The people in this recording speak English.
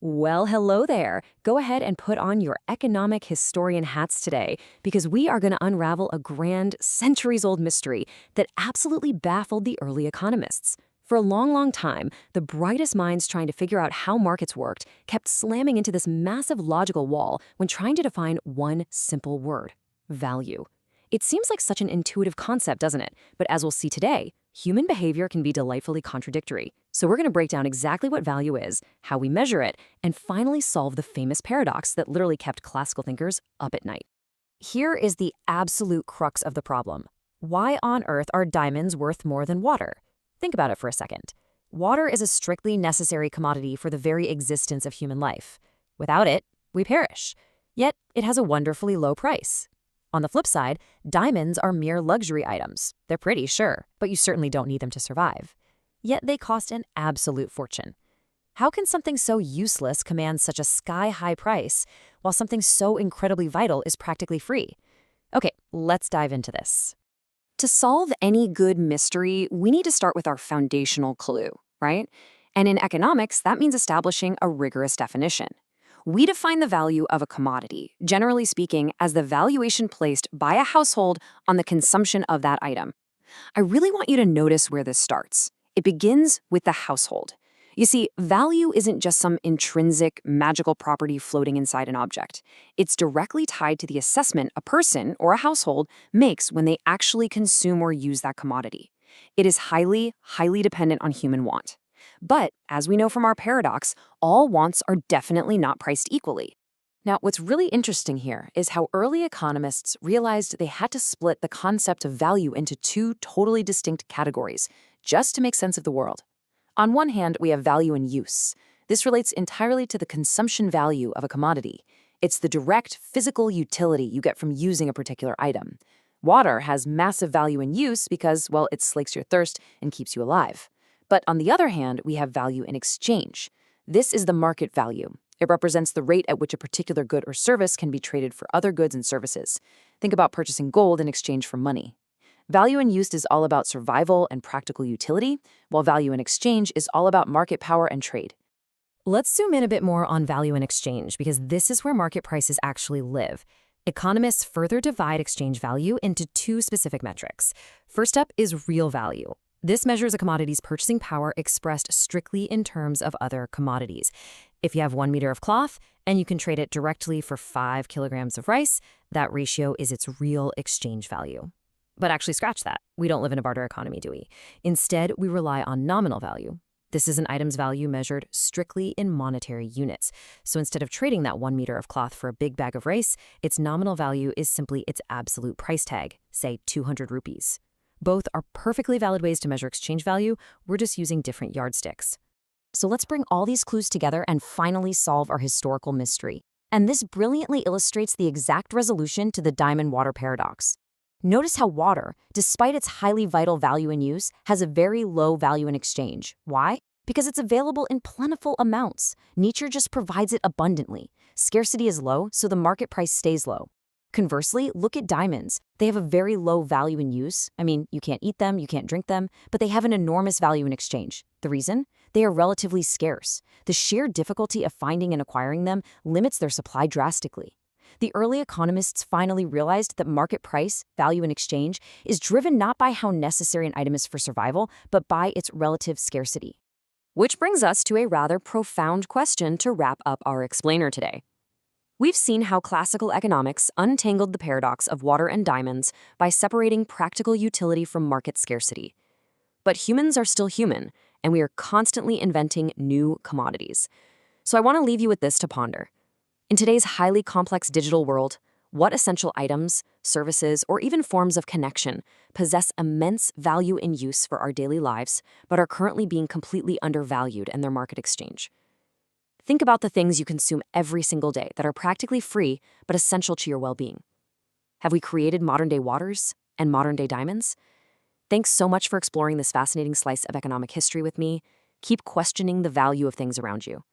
Well, hello there. Go ahead and put on your economic historian hats today because we are going to unravel a grand, centuries old mystery that absolutely baffled the early economists. For a long, long time, the brightest minds trying to figure out how markets worked kept slamming into this massive logical wall when trying to define one simple word: value. It seems like such an intuitive concept, doesn't it? But as we'll see today, human behavior can be delightfully contradictory. So we're going to break down exactly what value is, how we measure it, and finally solve the famous paradox that literally kept classical thinkers up at night. Here is the absolute crux of the problem. Why on earth are diamonds worth more than water? Think about it for a second. Water is a strictly necessary commodity for the very existence of human life. Without it, we perish. Yet it has a wonderfully low price. On the flip side, diamonds are mere luxury items. They're pretty, sure, but you certainly don't need them to survive. Yet they cost an absolute fortune. How can something so useless command such a sky-high price, while something so incredibly vital is practically free? Okay, let's dive into this. To solve any good mystery, we need to start with our foundational clue, right? And in economics, that means establishing a rigorous definition. We define the value of a commodity, generally speaking, as the valuation placed by a household on the consumption of that item. I really want you to notice where this starts. It begins with the household. You see, value isn't just some intrinsic, magical property floating inside an object. It's directly tied to the assessment a person or a household makes when they actually consume or use that commodity. It is highly, highly dependent on human want. But, as we know from our paradox, all wants are definitely not priced equally. Now, what's really interesting here is how early economists realized they had to split the concept of value into two totally distinct categories, just to make sense of the world. On one hand, we have value in use. This relates entirely to the consumption value of a commodity. It's the direct physical utility you get from using a particular item. Water has massive value in use because, well, it slakes your thirst and keeps you alive. But on the other hand, we have value in exchange. This is the market value. It represents the rate at which a particular good or service can be traded for other goods and services. Think about purchasing gold in exchange for money. Value in use is all about survival and practical utility, while value in exchange is all about market power and trade. Let's zoom in a bit more on value in exchange because this is where market prices actually live. Economists further divide exchange value into two specific metrics. First up is real value. This measures a commodity's purchasing power expressed strictly in terms of other commodities. If you have 1 meter of cloth and you can trade it directly for 5 kilograms of rice, that ratio is its real exchange value. But actually scratch that. We don't live in a barter economy, do we? Instead, we rely on nominal value. This is an item's value measured strictly in monetary units. So instead of trading that 1 meter of cloth for a big bag of rice, its nominal value is simply its absolute price tag, say 200 rupees. Both are perfectly valid ways to measure exchange value. We're just using different yardsticks. So let's bring all these clues together and finally solve our historical mystery. And this brilliantly illustrates the exact resolution to the diamond-water paradox. Notice how water, despite its highly vital value in use, has a very low value in exchange. Why? Because it's available in plentiful amounts. Nature just provides it abundantly. Scarcity is low, so the market price stays low. Conversely, look at diamonds. They have a very low value in use. I mean, you can't eat them, you can't drink them, but they have an enormous value in exchange. The reason? They are relatively scarce. The sheer difficulty of finding and acquiring them limits their supply drastically. The early economists finally realized that market price, value in exchange, is driven not by how necessary an item is for survival, but by its relative scarcity. Which brings us to a rather profound question to wrap up our explainer today. We've seen how classical economics untangled the paradox of water and diamonds by separating practical utility from market scarcity. But humans are still human, and we are constantly inventing new commodities. So I want to leave you with this to ponder. In today's highly complex digital world, what essential items, services, or even forms of connection possess immense value in use for our daily lives, but are currently being completely undervalued in their market exchange? Think about the things you consume every single day that are practically free but essential to your well-being. Have we created modern-day waters and modern-day diamonds? Thanks so much for exploring this fascinating slice of economic history with me. Keep questioning the value of things around you.